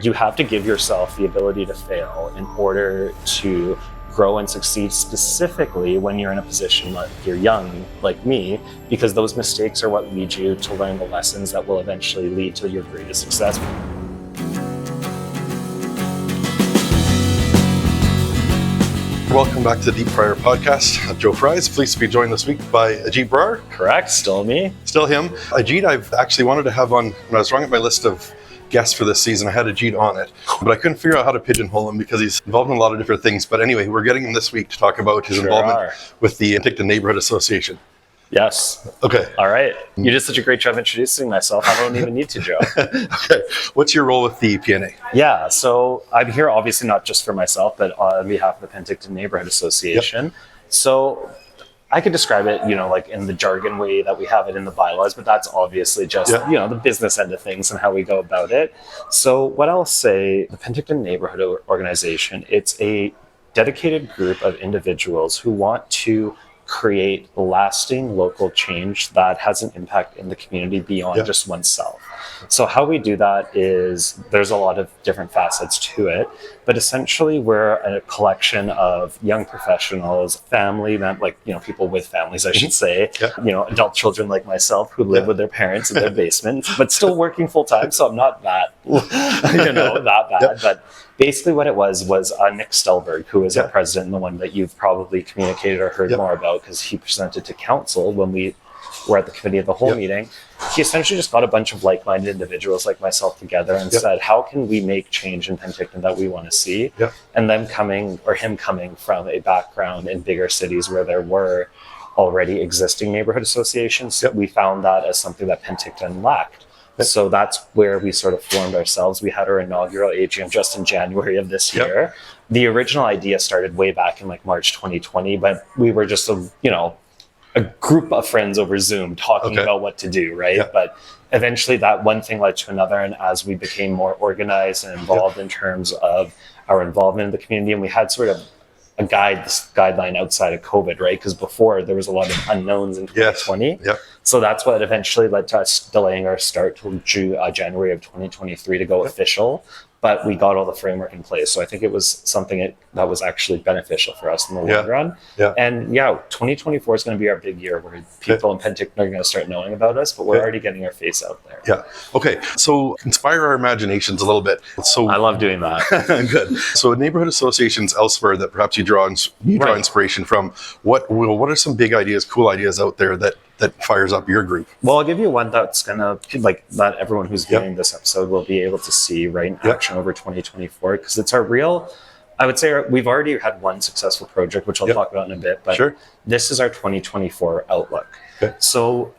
you have to give yourself the ability to fail in order to grow and succeed, specifically when you're in a position like you're young, like me, because those mistakes are what lead you to learn the lessons that will eventually lead to your greatest success. Welcome back to the Deep Fryer podcast. I'm Joe Fries, pleased to be joined this week by Ajeet Brar. Correct, still me. Still him. Ajeet, I've actually wanted to have on, when I was drawing up my list of guests for this season, I had Ajeet on it, but I couldn't figure out how to pigeonhole him because he's involved in a lot of different things. But anyway, we're getting him this week to talk about his involvement with the Penticton Neighborhood Association. Yes. Okay. All right. You did such a great job introducing myself. I don't even need to, Joe. Okay. What's your role with the PNA? Yeah. So I'm here obviously not just for myself, but on behalf of the Penticton Neighborhood Association. Yep. So I could describe it, like in the jargon way that we have it in the bylaws, but that's obviously just, the business end of things and how we go about it. So what I'll say, the Penticton Neighborhood Organization, it's a dedicated group of individuals who want to create lasting local change that has an impact in the community beyond just oneself. So how we do that is there's a lot of different facets to it, but essentially we're a collection of young professionals, family, people with families, I should say, adult children like myself who live with their parents in their basement, but still working full time. So I'm not that, that bad, but basically what it was Nick Stelberg, who is our president and the one that you've probably communicated or heard more about because he presented to council when we were at the committee of the whole meeting. He essentially just got a bunch of like-minded individuals like myself together and said, how can we make change in Penticton that we want to see? And him coming from a background in bigger cities where there were already existing neighborhood associations, we found that as something that Penticton lacked. So that's where we sort of formed ourselves. We had our inaugural AGM just in January of this year. The original idea started way back in March 2020, but we were just a group of friends over Zoom talking about what to do, right? But eventually that one thing led to another, and as we became more organized and involved in terms of our involvement in the community, and we had sort of a guideline outside of COVID, right? Because before there was a lot of unknowns in 2020. So that's what eventually led to us delaying our start till January of 2023 to go official. But we got all the framework in place. So I think it was something that was actually beneficial for us in the long run. And 2024 is going to be our big year where people in Penticton are going to start knowing about us, but we're already getting our face out there. Okay. So inspire our imaginations a little bit. So I love doing that. Good. So neighborhood associations elsewhere that perhaps you draw inspiration from. What are some big ideas, cool ideas out there that fires up your group? Well, I'll give you one that's gonna that everyone who's viewing this episode will be able to see right in action over 2024, because it's our real, I would say we've already had one successful project, which I'll talk about in a bit, but this is our 2024 outlook. So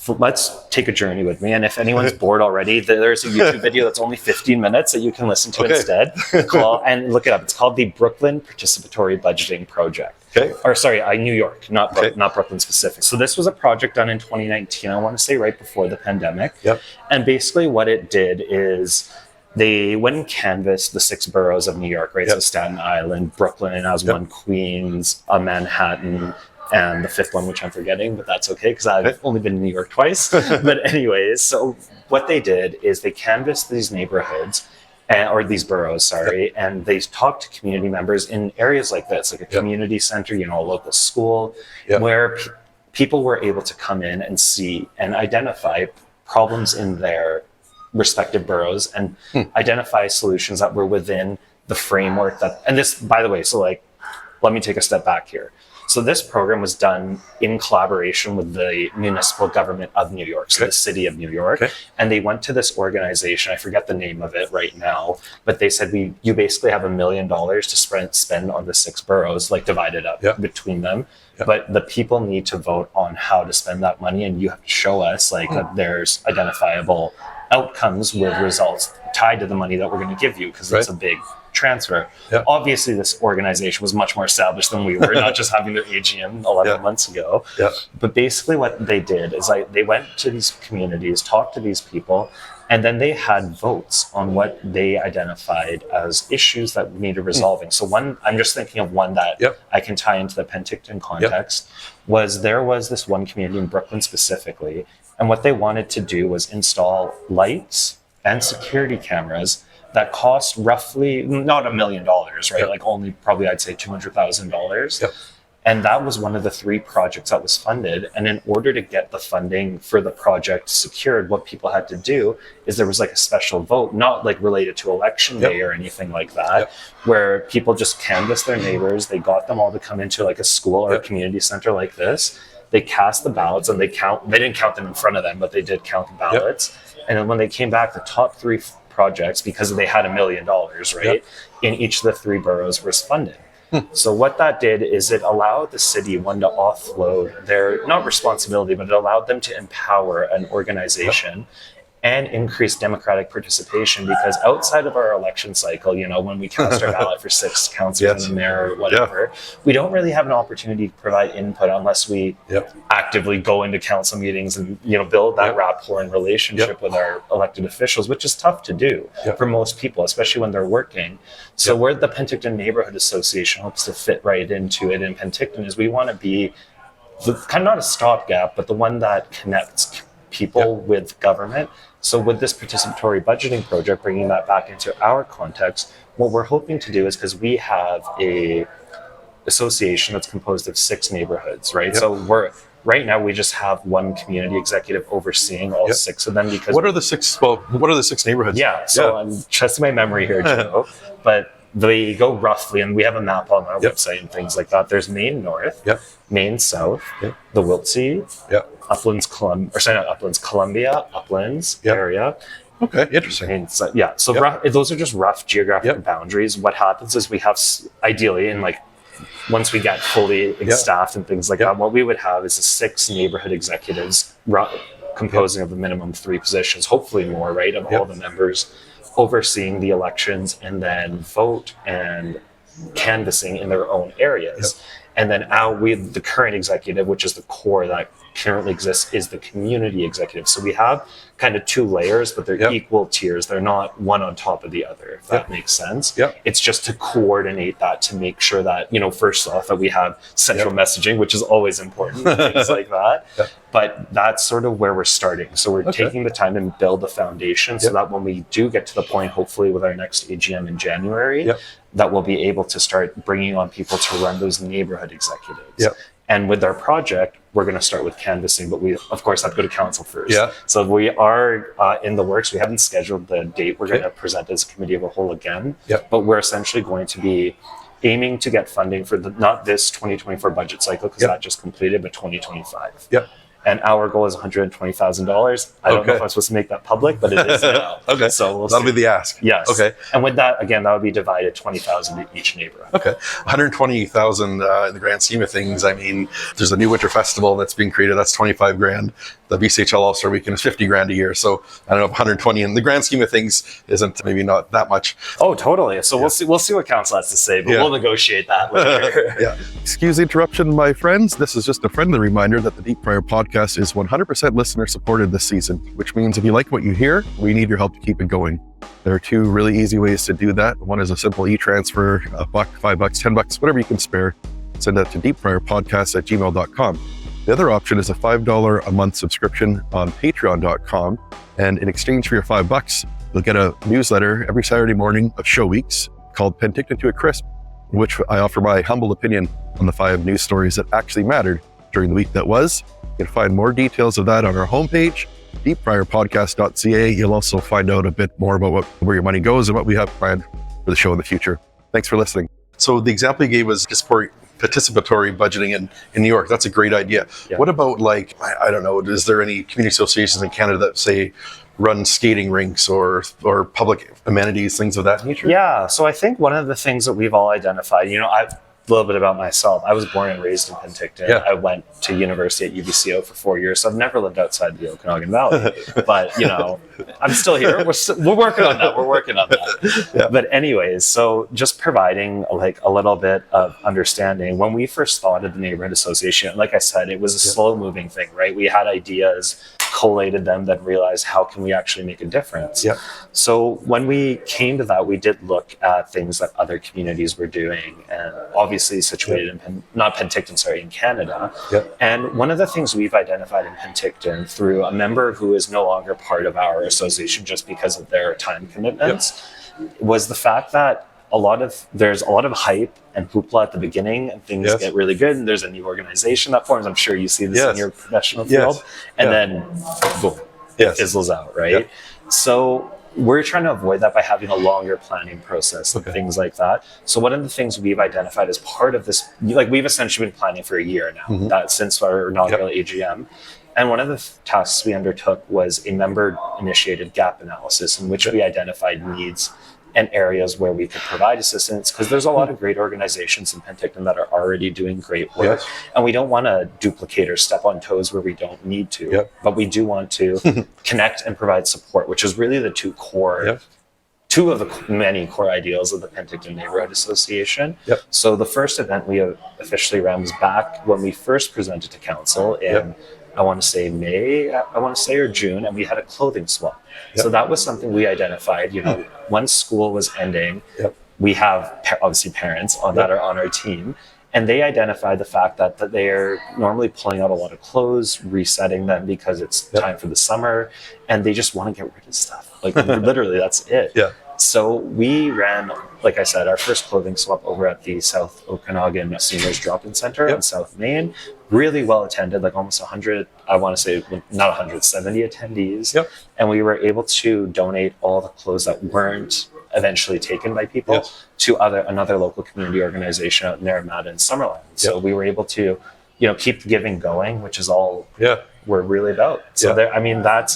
let's take a journey with me. And if anyone's bored already, there's a YouTube video that's only 15 minutes that you can listen to instead. And look it up. It's called the Brooklyn Participatory Budgeting Project. Or sorry, New York, not Brooklyn specific. So this was a project done in 2019, I want to say right before the pandemic. And basically what it did is they went and canvassed the 6 boroughs of New York, right? So Staten Island, Brooklyn, and as one, Queens, Manhattan, and the 5th one, which I'm forgetting, but that's okay because I've only been in New York twice. But anyways, so what they did is they canvassed these neighborhoods, or these boroughs, and they talked to community members in areas like this, like a community center, a local school, where people were able to come in and see and identify problems in their respective boroughs and identify solutions that were within the framework and this, by the way, so let me take a step back here. So this program was done in collaboration with the municipal government of New York, so the city of New York. And they went to this organization, I forget the name of it right now, but they said, you basically have $1 million to spend on the 6 boroughs, divided up between them. But the people need to vote on how to spend that money, and you have to show us that there's identifiable outcomes with results tied to the money that we're going to give you, because it's a big transfer. Obviously, this organization was much more established than we were, not just having their AGM 11 months ago. But basically what they did is they went to these communities, talked to these people, and then they had votes on what they identified as issues that needed resolving. So one, I'm just thinking of one that I can tie into the Penticton context, there was this one community in Brooklyn specifically, and what they wanted to do was install lights and security cameras that cost roughly not $1 million, right? Yep. Like only probably I'd say $200,000. Yep. And that was one of the 3 projects that was funded. And in order to get the funding for the project secured, what people had to do is there was like a special vote, not like related to election day or anything like that, where people just canvassed their neighbors. They got them all to come into like a school or a community center like this. They cast the ballots and they didn't count them in front of them, but they did count the ballots. And then when they came back, the top 3 projects, because they had $1 million, right, in each of the 3 boroughs was funded. So what that did is it allowed the city, one, to offload their, not responsibility, but it allowed them to empower an organization and increase democratic participation, because outside of our election cycle, you know, when we cast our ballot for 6 councils and the mayor or whatever, we don't really have an opportunity to provide input unless we actively go into council meetings and, you know, build that rapport and relationship with our elected officials, which is tough to do for most people, especially when they're working. So where the Penticton Neighborhood Association hopes to fit right into it in Penticton is we want to be the, kind of not a stopgap, but the one that connects people with government. So with this participatory budgeting project, bringing that back into our context, what we're hoping to do is, because we have a association that's composed of 6 neighborhoods, right? So right now we just have one community executive overseeing all 6 of them. Because what are the 6? Well, what are the 6 neighborhoods? So I'm testing my memory here, Joe, but they go roughly, and we have a map on our website and things like that. There's Main North, Main South, the Wiltsey, Uplands, Columbia, Uplands area. Okay, interesting. And so, so those are just rough geographic boundaries. What happens is we have, ideally, in like, once we get fully staffed and things like that, what we would have is 6 neighborhood executives composing of a minimum 3 positions, hopefully more, right, of all the members overseeing the elections and then vote and canvassing in their own areas. And then the current executive, which is the core that currently exists, is the community executive. So we have kind of 2 layers, but they're equal tiers. They're not one on top of the other, if that makes sense. It's just to coordinate that, to make sure that, you know, first off, that we have central messaging, which is always important, things like that. But that's sort of where we're starting. So we're taking the time and build the foundation so that when we do get to the point, hopefully with our next AGM in January, that we'll be able to start bringing on people to run those neighborhood executives. And with our project, we're going to start with canvassing, but we, of course, have to go to council first. So we are in the works. We haven't scheduled the date. We're going to present as a committee of a whole again. But we're essentially going to be aiming to get funding for not this 2024 budget cycle, because that just completed, but 2025. And our goal is $120,000. I don't know if I'm supposed to make that public, but it is now. So we'll that'll see. be the ask. And with that, again, that would be divided 20,000 to each neighborhood. 120,000 in the grand scheme of things. I mean, there's a new winter festival that's being created. That's 25 grand. The BCHL All-Star Weekend is 50 grand a year. So I don't know if 120 in the grand scheme of things isn't maybe not that much. Oh, totally. So we'll see what council has to say, but we'll negotiate that later. Excuse the interruption, my friends. This is just a friendly reminder that the Deep Fryer podcast is 100% listener supported this season, which means if you like what you hear, we need your help to keep it going. There are 2 really easy ways to do that. One is a simple e-transfer, $1, $5, $10, whatever you can spare. Send that to deepfryerpodcast@gmail.com. The other option is a $5 a month subscription on patreon.com. And in exchange for your $5, you'll get a newsletter every Saturday morning of show weeks called Penticton to a Crisp, in which I offer my humble opinion on the 5 news stories that actually mattered during the week that was. You can find more details of that on our homepage, deepfryerpodcast.ca. You'll also find out a bit more about where your money goes and what we have planned for the show in the future. Thanks for listening. So the example you gave was participatory budgeting in New York. That's a great idea. What about, like, I don't know, is there any community associations in Canada that say run skating rinks or public amenities, things of that nature? So I think one of the things that we've all identified, you know, a little bit about myself. I was born and raised in Penticton. I went to university at UBCO for 4 years, so I've never lived outside the Okanagan Valley. But, you know, I'm still here. We're working on that. But anyways, so just providing like a little bit of understanding. When we first thought of the Neighborhood Association, like I said, it was a slow moving thing, right? We had ideas, collated them, then realized how can we actually make a difference. So when we came to that, we did look at things that other communities were doing, and obviously situated in in Canada. And one of the things we've identified in Penticton through a member who is no longer part of our association just because of their time commitments was the fact that there's a lot of hype and hoopla at the beginning, and things get really good, and there's a new organization that forms. I'm sure you see this in your professional field, and then boom, it fizzles out, right? So we're trying to avoid that by having a longer planning process and things like that. So one of the things we've identified as part of this, like we've essentially been planning for a year now, that since our inaugural AGM. And one of the tasks we undertook was a member-initiated gap analysis in which we identified needs and areas where we could provide assistance, because there's a lot of great organizations in Penticton that are already doing great work, and we don't want to duplicate or step on toes where we don't need to, but we do want to connect and provide support, which is really the two of the many core ideals of the Penticton Neighborhood Association. So the first event we officially ran was back when we first presented to council in I want to say May, or June, and we had a clothing swap. So that was something we identified, once school was ending, we have obviously parents that are on our team, and they identified the fact that they are normally pulling out a lot of clothes, resetting them because it's time for the summer, and they just want to get rid of stuff. Like literally, that's it. So we ran, like I said, our first clothing swap over at the South Okanagan Seniors Drop-In Center in South Main. Really well attended, like almost 100, I want to say not 100, 70 attendees. And we were able to donate all the clothes that weren't eventually taken by people to another local community organization out in Naramata and Summerland. So we were able to, keep the giving going, which is all we're really about. So that's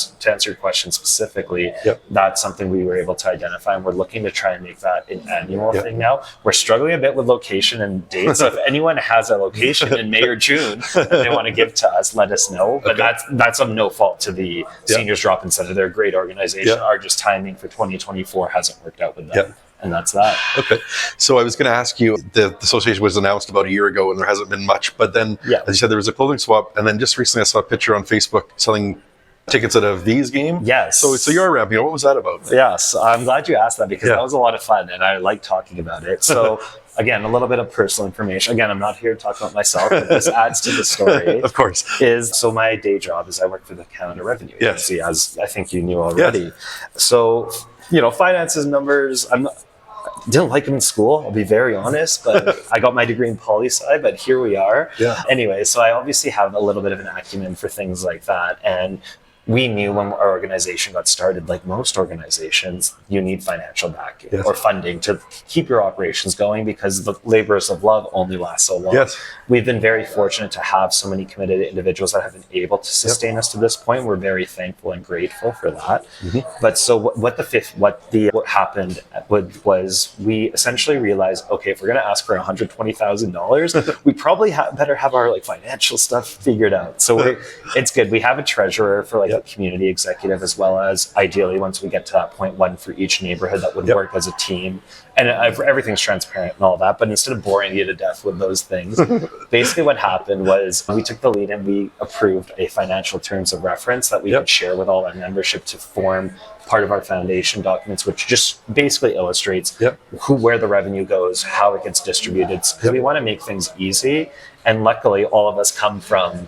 to answer your question specifically. That's something we were able to identify, and we're looking to try and make that an annual thing now. We're struggling a bit with location and dates. So if anyone has a location in May or June that they want to give to us, let us know. But that's of no fault to the Seniors Drop-In Center. They're a great organization. Our just timing for 2024 hasn't worked out with them. And that's that. Okay. So I was going to ask you, the association was announced about a year ago and there hasn't been much, but then as you said, there was a clothing swap, and then just recently I saw a picture on Facebook selling tickets out of these games. So you're ramping. What was that about? Yes. I'm glad you asked that, because that was a lot of fun and I like talking about it. So again, a little bit of personal information. Again, I'm not here to talk about myself, but this adds to the story. Of course. So my day job is I work for the Canada Revenue Agency, as I think you knew already. So, finances, numbers, didn't like them in school, I'll be very honest, but I got my degree in poli-sci, but here we are. Anyway, so I obviously have a little bit of an acumen for things like that, and we knew when our organization got started, like most organizations, you need financial backing or funding to keep your operations going, because the labors of love only last so long. We've been very fortunate to have so many committed individuals that have been able to sustain us to this point. We're very thankful and grateful for that. But so what happened was we essentially realized, okay, if we're going to ask for $120,000, we probably better have our financial stuff figured out. So it's good. We have a treasurer for a community executive, as well as ideally, once we get to that point, one for each neighborhood that would work as a team. And everything's transparent and all that, but instead of boring you to death with those things, basically what happened was we took the lead and we approved a financial terms of reference that we could share with all our membership to form part of our foundation documents, which just basically illustrates where the revenue goes, how it gets distributed. Because we want to make things easy. And luckily, all of us come from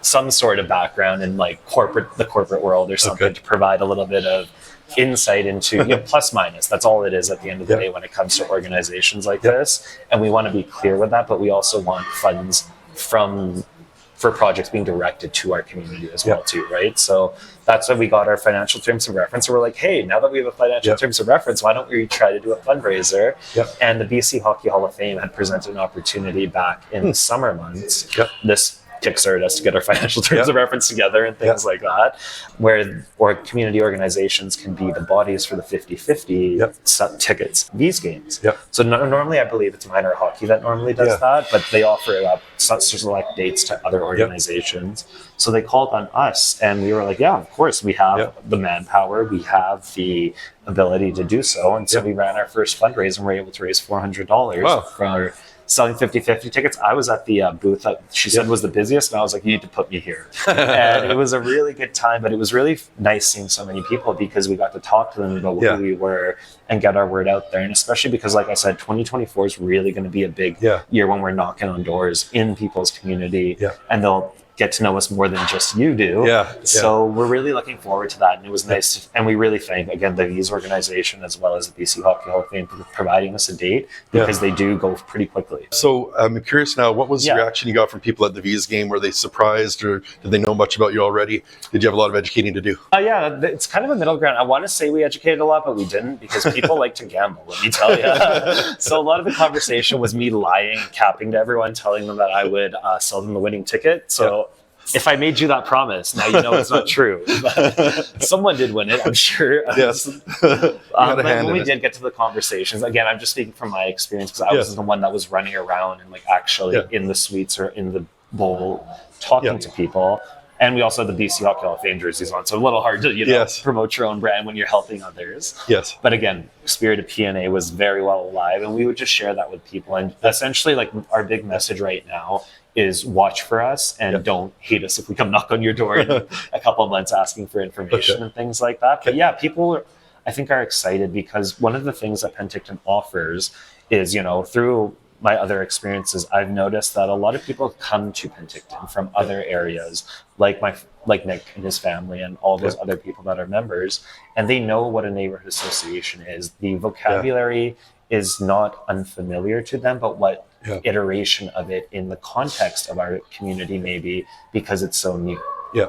some sort of background in the corporate world or something to provide a little bit of insight into plus minus. That's all it is at the end of the day when it comes to organizations like this. And we want to be clear with that, but we also want funds for projects being directed to our community as well too, right? So that's why we got our financial terms of reference. And we're like, hey, now that we have a financial terms of reference, why don't we try to do a fundraiser? And the BC Hockey Hall of Fame had presented an opportunity back in the summer months. This kickstarted us to get our financial terms of reference together and things like that, where community organizations can be the bodies for the 50-50 tickets, these games. So normally I believe it's minor hockey that normally does that, but they offer it up select dates to other organizations. So they called on us and we were like, yeah, of course, we have the manpower, we have the ability to do so. And so we ran our first fundraiser and we were able to raise $400 for selling 50-50 tickets. I was at the booth that she said was the busiest, and I was like, you need to put me here. And it was a really good time, but it was really nice seeing so many people, because we got to talk to them about who we were and get our word out there. And especially because, like I said, 2024 is really going to be a big year when we're knocking on doors in people's community, and they'll get to know us more than just you do. Yeah. So we're really looking forward to that. And it was nice. And we really thank, again, the V's organization as well as the BC Hockey Hall of Fame for providing us a date, because they do go pretty quickly. So I'm curious now, what was the reaction you got from people at the V's game? Were they surprised, or did they know much about you already? Did you have a lot of educating to do? Yeah, it's kind of a middle ground. I want to say we educated a lot, but we didn't, because people like to gamble, let me tell you. So a lot of the conversation was me lying, capping to everyone, telling them that I would sell them the winning ticket. So if I made you that promise, now you know it's not true. Someone did win it, I'm sure. Yes. But when we did get to the conversations, again, I'm just speaking from my experience, because I was the one that was running around and like actually in the suites or in the bowl talking to people. And we also had the BC Hockey Hall of Fame jerseys on, so a little hard to promote your own brand when you're helping others. Yes. But again, spirit of PNA was very well alive, and we would just share that with people. And essentially, like, our big message right now is watch for us and don't hate us if we come knock on your door in a couple of months asking for information and things like that. But yeah, people I think are excited, because one of the things that Penticton offers is, through my other experiences, I've noticed that a lot of people come to Penticton from other areas, like Nick and his family and all those other people that are members, and they know what a neighborhood association is. The vocabulary is not unfamiliar to them, but what iteration of it in the context of our community maybe, because it's so new.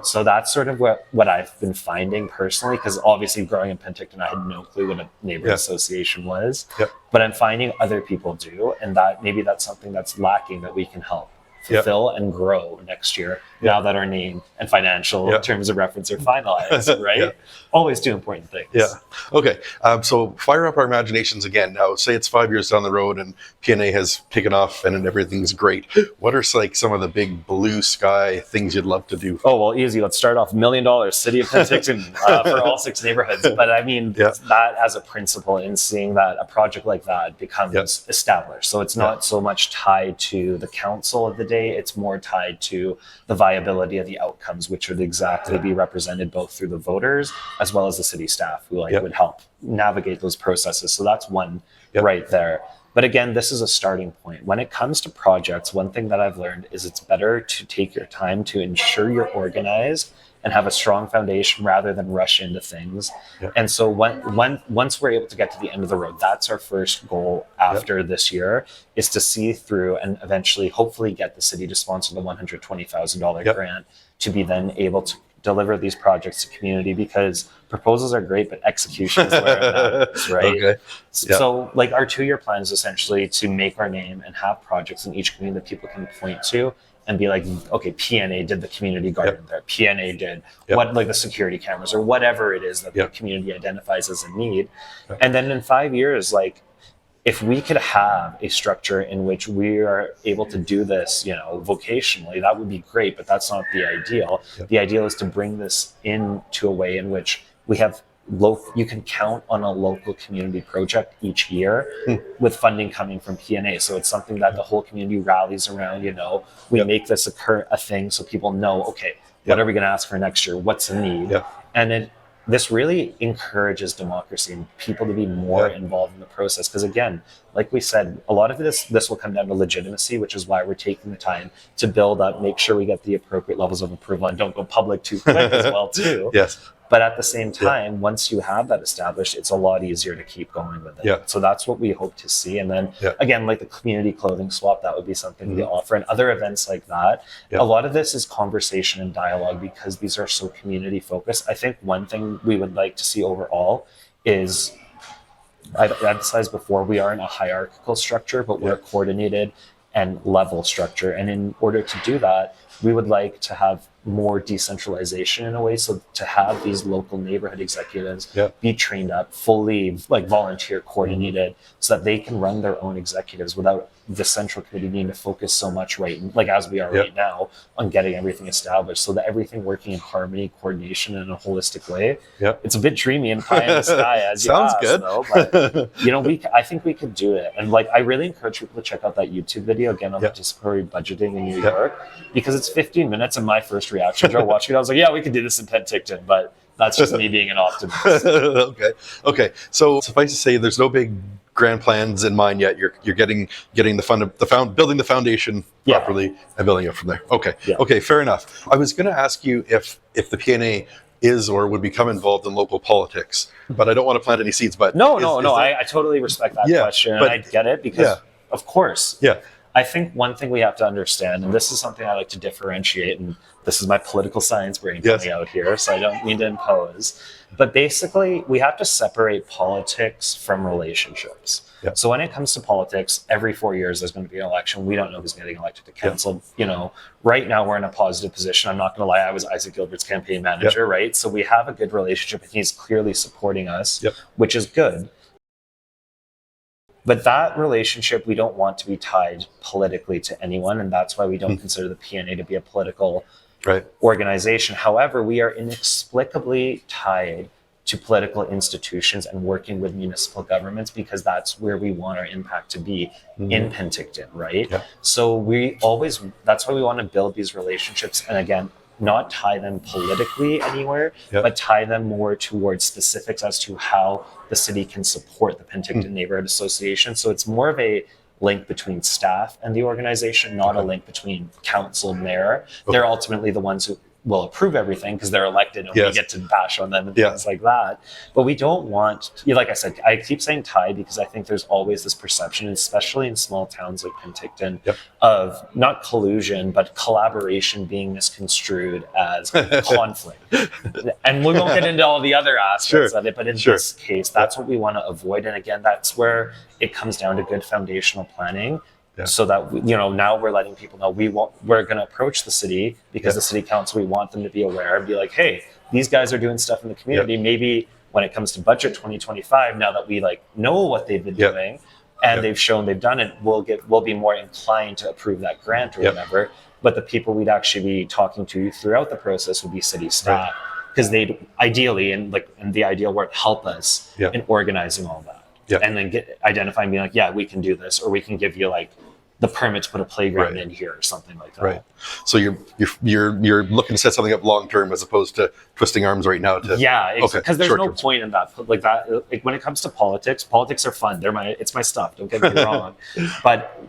So that's sort of what I've been finding personally, because obviously growing in Penticton, I had no clue what a neighborhood association was. But I'm finding other people do, and that maybe that's something that's lacking that we can help fulfill and grow next year, now that our name and financial terms of reference are finalized, right? Always two important things. Okay. So fire up our imaginations again. Now, say it's 5 years down the road and PNA has taken off and everything's great. What are like some of the big blue sky things you'd love to do? Oh, well, easy. Let's start off $1 million, City of Penticton for all 6 neighborhoods. But I mean, that as a principle, in seeing that a project like that becomes established. So it's not so much tied to the council of the day. It's more tied to the viability of the outcomes, which would exactly be represented both through the voters as well as the city staff who would help navigate those processes. So that's one right there. But again, this is a starting point. When it comes to projects, one thing that I've learned is it's better to take your time to ensure you're organized and have a strong foundation rather than rush into things. And so once we're able to get to the end of the road, that's our first goal after this year, is to see through and eventually hopefully get the city to sponsor the $120,000 grant to be then able to deliver these projects to community, because proposals are great, but execution is where it matters, right? So like our 2-year plan is essentially to make our name and have projects in each community that people can point to and be like, okay, PNA did the community garden there. PNA did what, like the security cameras or whatever it is that the community identifies as a need. And then in 5 years, like, if we could have a structure in which we are able to do this, vocationally, that would be great, but that's not the ideal. The ideal is to bring this into a way in which we have you can count on a local community project each year with funding coming from PNA. So it's something that the whole community rallies around, we make this a thing so people know, okay, what are we going to ask for next year? What's the need? And this really encourages democracy and people to be more involved in the process. Because again, like we said, a lot of this will come down to legitimacy, which is why we're taking the time to build up, make sure we get the appropriate levels of approval and don't go public too quick as well too. But at the same time, once you have that established, it's a lot easier to keep going with it. So that's what we hope to see. And then again, like the community clothing swap, that would be something we offer, and other events like that. A lot of this is conversation and dialogue, because these are so community focused. I think one thing we would like to see overall is, I've emphasized before, we aren't a hierarchical structure, but we're a coordinated and level structure. And in order to do that, we would like to have more decentralization in a way, so to have these local neighborhood executives be trained up, fully like volunteer coordinated, so that they can run their own executives without the central committee needing to focus so much like as we are right now on getting everything established, so that everything working in harmony, coordination in a holistic way. It's a bit dreamy and pie in the sky as you asked, good though, but I think we could do it. And like, I really encourage people to check out that YouTube video again on participatory budgeting in New York, because it's 15 minutes, and my first reaction to watching it, I was like, yeah, we could do this in Penticton, but That's just me being an optimist. Okay. So suffice to say, there's no big grand plans in mind yet. You're getting building the foundation properly and building it from there. Okay, fair enough. I was going to ask you if the PNA is or would become involved in local politics, but I don't want to plant any seeds. But no. I totally respect that question, and I get it because, of course, I think one thing we have to understand, and this is something I like to differentiate, and this is my political science brain coming out here, so I don't mean to impose, but basically we have to separate politics from relationships. So when it comes to politics, every 4 years there's going to be an election. We don't know who's getting elected to council. You know, right now we're in a positive position. I'm not going to lie, I was Isaac Gilbert's campaign manager, right? So we have a good relationship, and he's clearly supporting us, which is good. But that relationship, we don't want to be tied politically to anyone, and that's why we don't consider the PNA to be a political organization. However, we are inexplicably tied to political institutions and working with municipal governments because that's where we want our impact to be in Penticton, right? So that's why we want to build these relationships, and again, not tie them politically anywhere, but tie them more towards specifics as to how the city can support the Penticton Neighborhood Association. So it's more of a link between staff and the organization, not a link between council and mayor. They're ultimately the ones who will approve everything because they're elected and we get to bash on them and things like that. But we don't want, like I said, I keep saying tied because I think there's always this perception, especially in small towns like Penticton, of not collusion, but collaboration being misconstrued as conflict. And we won't get into all the other aspects of it, but in this case, that's what we want to avoid. And again, that's where it comes down to good foundational planning. So that, now we're letting people know we're going to approach the city because the city council, we want them to be aware and be like, hey, these guys are doing stuff in the community. Maybe when it comes to budget 2025, now that we know what they've been doing and they've shown they've done it, we'll be more inclined to approve that grant or whatever. But the people we'd actually be talking to throughout the process would be city staff because they'd ideally, in the ideal world, help us in organizing all that. And then identifying, being like, we can do this, or we can give you the permit to put a playground in here or something like that. So you're looking to set something up long term as opposed to twisting arms right now. Because there's no point in that. When it comes to politics are fun. It's my stuff. Don't get me wrong, but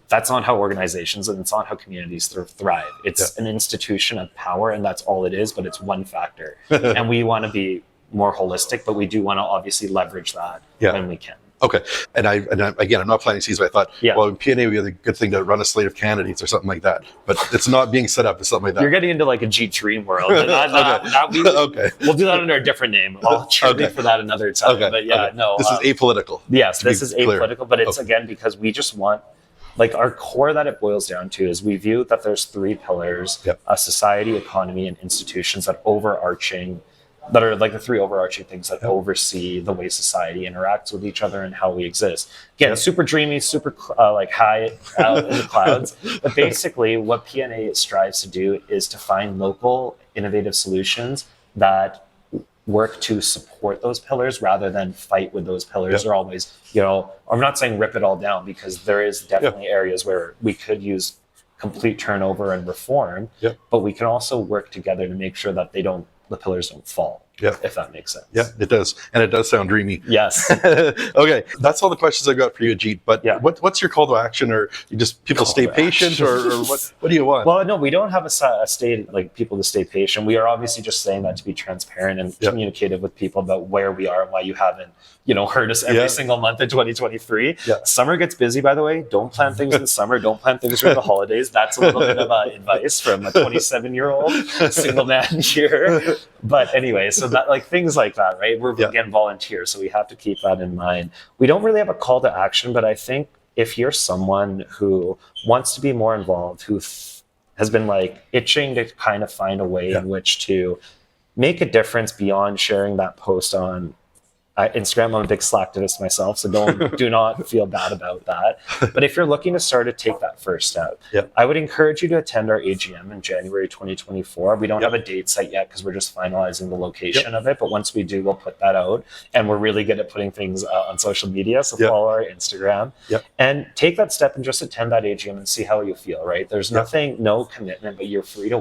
that's not how organizations and it's not how communities thrive. It's an institution of power, and that's all it is. But it's one factor, and we want to be more holistic, but we do want to obviously leverage that when we can. And I'm not planting seeds, but I thought, well, PNA would be a good thing to run a slate of candidates or something like that. But it's not being set up as something like that. You're getting into a G Dream world. We'll do that under a different name. I'll cheerlead for that another time. But this is apolitical. Yes, this is apolitical, but it's again because we just want, our core that it boils down to is we view that there's three pillars: society, economy, and institutions that are the three overarching things that oversee the way society interacts with each other and how we exist. Again, super dreamy, super high out in the clouds. But basically what PNA strives to do is to find local innovative solutions that work to support those pillars rather than fight with those pillars or always, I'm not saying rip it all down, because there is definitely areas where we could use complete turnover and reform, but we can also work together to make sure that the pillars don't fall, if that makes sense. Yeah, it does. And it does sound dreamy. Yes. Okay, that's all the questions I've got for you, Ajeet. But what's your call to action? Or you just people stay patient, or what do you want? Well, no, we don't have a state people to stay patient. We are obviously just saying that to be transparent and communicative with people about where we are and why you haven't heard us every single month in 2023. Summer gets busy, by the way. Don't plan things in summer. Don't plan things during the holidays. That's a little bit of advice from a 27-year-old single man here. But anyway, so that things like that, right? We're again volunteers, so we have to keep that in mind. We don't really have a call to action, but I think if you're someone who wants to be more involved, who has been itching to kind of find a way in which to make a difference beyond sharing that post on Instagram. I'm a big Slacktivist myself, so do not feel bad about that. But if you're looking to start to take that first step, I would encourage you to attend our AGM in January 2024. We don't have a date set yet because we're just finalizing the location of it. But once we do, we'll put that out. And we're really good at putting things on social media. So follow our Instagram and take that step and just attend that AGM and see how you feel, right? There's no commitment, but you're free to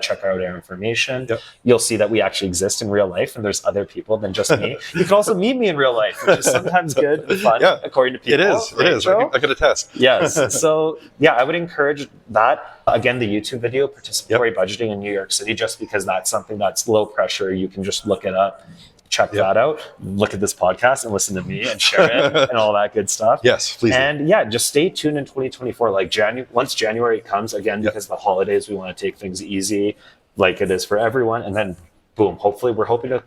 check out our information, Yep. you'll see that we actually exist in real life and there's other people than just me. You can also meet me in real life, which is sometimes good and fun, according to people. It is. I can attest. Yes. So yeah, I would encourage that. Again, the YouTube video, Participatory Budgeting in New York City, just because that's something that's low pressure. You can just look it up, check that out, look at this podcast and listen to me and share it and all that good stuff. Yes, please. And yeah, just stay tuned in 2024. Like once January comes, again, because the holidays, we want to take things easy like it is for everyone. And then boom, hopefully we're hoping to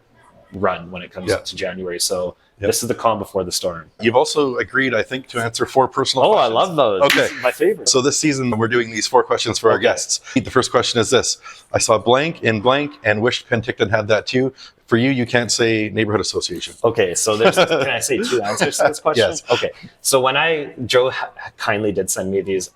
run when it comes to January. So this is the calm before the storm. You've also agreed, I think, to answer 4 personal questions. I love those. Okay. My favorite. So this season, we're doing these 4 questions for our guests. The first question is this. I saw blank in blank and wished Penticton had that too. For you, you can't say Neighborhood Association. Okay, so can I say 2 answers to this question? Yes. Okay, so when Joe kindly did send me these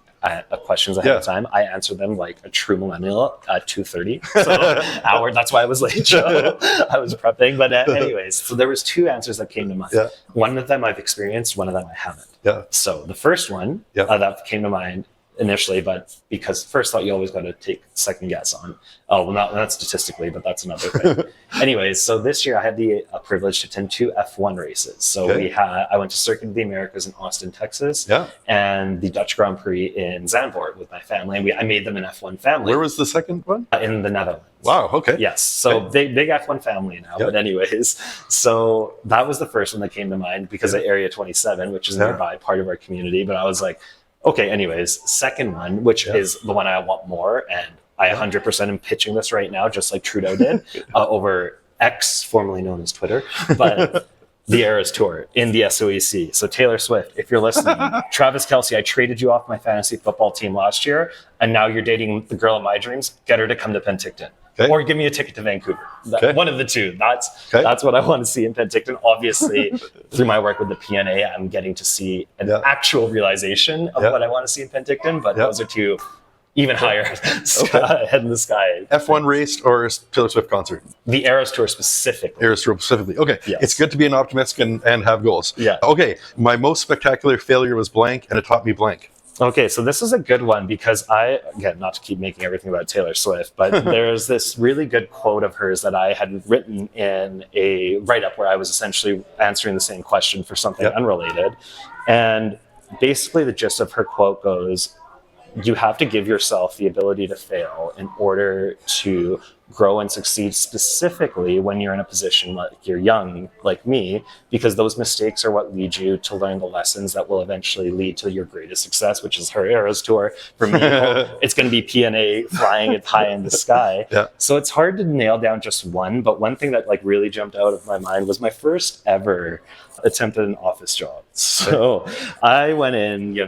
questions ahead of time, I answered them like a true millennial at 2:30. So that's why I was late, Joe. I was prepping. But anyways, so there was 2 answers that came to mind. Yeah. One of them I've experienced, one of them I haven't. Yeah. So the first one that came to mind initially, but because first thought you always got to take second guess on. Oh, well, not statistically, but that's another thing. Anyways, so this year I had the privilege to attend 2 F1 races. So I went to Circuit of the Americas in Austin, Texas, and the Dutch Grand Prix in Zandvoort with my family. And I made them an F1 family. Where was the second one? In the Netherlands. Wow. Okay. Yes. So big F1 family now. But anyways, so that was the first one that came to mind because of Area 27, which is nearby, part of our community. But I was like, okay, anyways, second one, which is the one I want more, and I 100% am pitching this right now, just like Trudeau did, over X, formerly known as Twitter, but the Eras Tour in the SOEC. So Taylor Swift, if you're listening, Travis Kelce, I traded you off my fantasy football team last year, and now you're dating the girl of my dreams. Get her to come to Penticton. Or give me a ticket to Vancouver. One of the 2. That's what I want to see in Penticton. Obviously, through my work with the PNA, I'm getting to see an actual realization of what I want to see in Penticton. But those are 2 even higher head in the sky. F1 race or Taylor Swift concert? The Eras Tour specifically. Eras Tour specifically. Okay. Yes. It's good to be an optimist and have goals. Yeah. Okay. My most spectacular failure was blank, and it taught me blank. Okay, so this is a good one because again, not to keep making everything about Taylor Swift, but there's this really good quote of hers that I had written in a write-up where I was essentially answering the same question for something unrelated. And basically the gist of her quote goes, you have to give yourself the ability to fail in order to grow and succeed, specifically when you're in a position like you're young, like me, because those mistakes are what lead you to learn the lessons that will eventually lead to your greatest success, which is her Eras Tour. For me, it's going to be PNA flying it high in the sky. So it's hard to nail down just one, but one thing that like really jumped out of my mind was my first ever attempt at an office job. So I went in,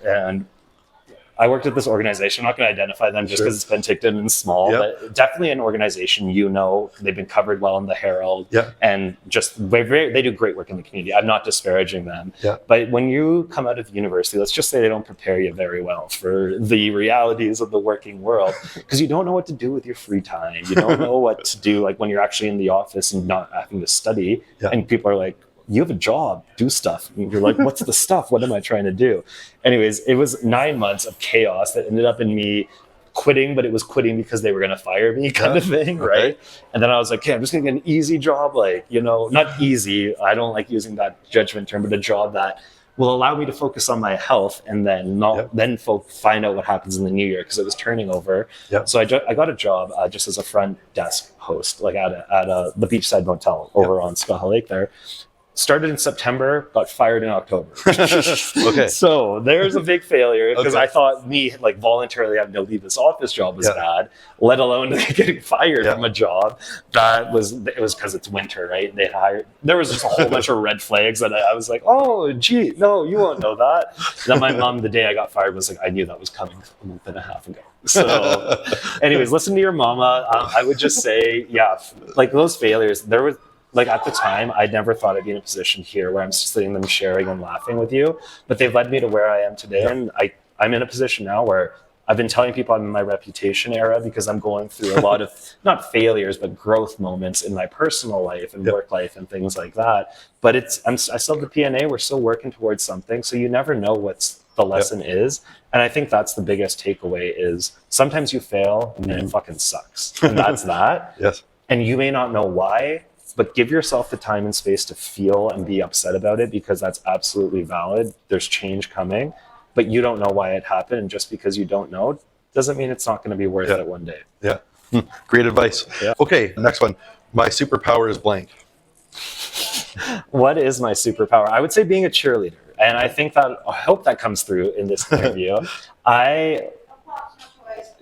and I worked at this organization. I'm not going to identify them just because it's Penticton and small, but definitely an organization, they've been covered well in the Herald and just they do great work in the community. I'm not disparaging them. But when you come out of university, let's just say they don't prepare you very well for the realities of the working world because you don't know what to do with your free time. You don't know what to do like when you're actually in the office and not having to study. And people are like, you have a job, do stuff. And you're like, what's the stuff? What am I trying to do? Anyways, it was 9 months of chaos that ended up in me quitting, but it was quitting because they were going to fire me kind of thing, right? And then I was like, okay, I'm just going to get an easy job, not easy. I don't like using that judgment term, but a job that will allow me to focus on my health and then find out what happens in the new year because it was turning over. So I got a job just as a front desk host, like at the Beachside Motel over on Squaw Lake there. Started in September, got fired in October. So there's a big failure because I thought me voluntarily having to leave this office job was bad, let alone getting fired from a job. It was because it's winter, right? There was just a whole bunch of red flags that I was like, oh, gee, no, you won't know that. Then my mom, the day I got fired, was like, I knew that was coming a month and a half ago. So anyways, listen to your mama. I would just say, those failures, there was, at the time, I never thought I'd be in a position here where I'm sitting them sharing and laughing with you, but they've led me to where I am today. And I'm in a position now where I've been telling people I'm in my reputation era because I'm going through a lot of, not failures, but growth moments in my personal life and work life and things like that. But I still have the PNA. We're still working towards something. So you never know what's the lesson is. And I think that's the biggest takeaway is sometimes you fail and it fucking sucks. And that's that. Yes. And you may not know why, but give yourself the time and space to feel and be upset about it, because that's absolutely valid. There's change coming, but you don't know why it happened. And just because you don't know doesn't mean it's not going to be worth it one day. Yeah. Great advice. Yeah. Okay, next one. My superpower is blank. What is my superpower? I would say being a cheerleader. And I think that, I hope that comes through in this interview. I'm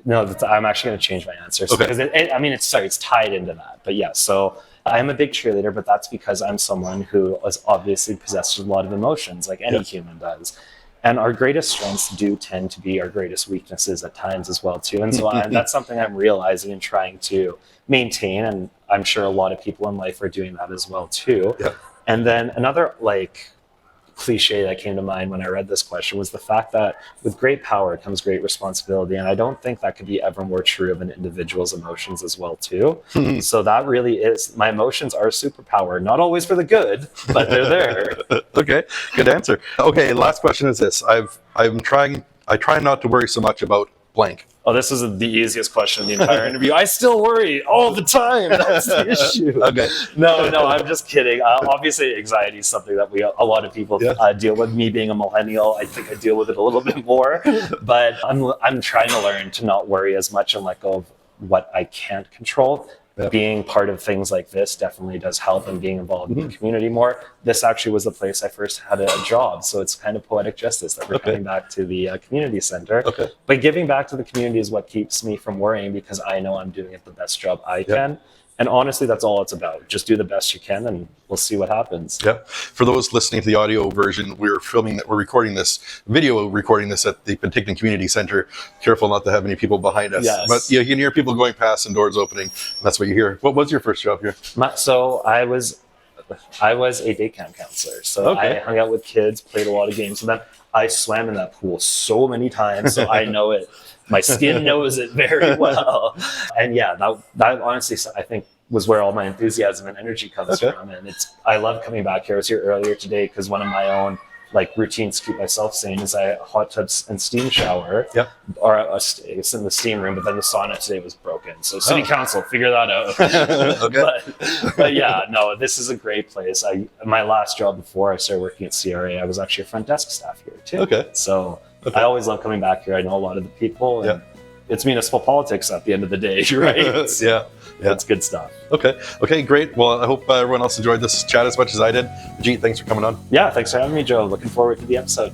actually going to change my answer. Because it's tied into that. But yeah, so I'm a big cheerleader, but that's because I'm someone who is obviously possesses a lot of emotions, like any human does. And our greatest strengths do tend to be our greatest weaknesses at times as well, too. And so that's something I'm realizing and trying to maintain. And I'm sure a lot of people in life are doing that as well, too. Yeah. And then another cliche that came to mind when I read this question was the fact that with great power comes great responsibility. And I don't think that could be ever more true of an individual's emotions as well, too. So that really is, my emotions are a superpower, not always for the good, but they're there. Okay, good answer. Okay, last question is this. I try not to worry so much about blank. Oh, this is the easiest question in the entire interview. I still worry all the time. That's the issue. Okay. No, I'm just kidding. Obviously, anxiety is something that a lot of people deal with. Me being a millennial, I think I deal with it a little bit more. But I'm trying to learn to not worry as much and let go of what I can't control. Yeah. Being part of things like this definitely does help, and being involved in the community more. This actually was the place I first had a job, so it's kind of poetic justice that we're coming back to the community center. Okay. But giving back to the community is what keeps me from worrying, because I know I'm doing it the best job I can. And honestly, that's all it's about. Just do the best you can, and we'll see what happens. Yeah. For those listening to the audio version, we're recording this at the Penticton Community Center. Careful not to have any people behind us. Yes. But you can hear people going past and doors opening. That's what you hear. What was your first job here? So I was a day camp counselor. So I hung out with kids, played a lot of games with them. I swam in that pool so many times, so I know it. My skin knows it very well. And yeah, that honestly, I think, was where all my enthusiasm and energy comes from. And I love coming back here. I was here earlier today because one of my own routines to keep myself sane is I hot tubs and steam shower. Yep. Or it's in the steam room, but then the sauna today was broken. So city council, figure that out. But yeah, no, this is a great place. My last job before I started working at CRA, I was actually a front desk staff here too. Okay. So I always love coming back here. I know a lot of the people. And it's municipal politics at the end of the day, right? Yeah. It's good stuff. Okay, great. Well, I hope everyone else enjoyed this chat as much as I did. Ajeet, thanks for coming on. Yeah, thanks for having me, Joe. Looking forward to the episode.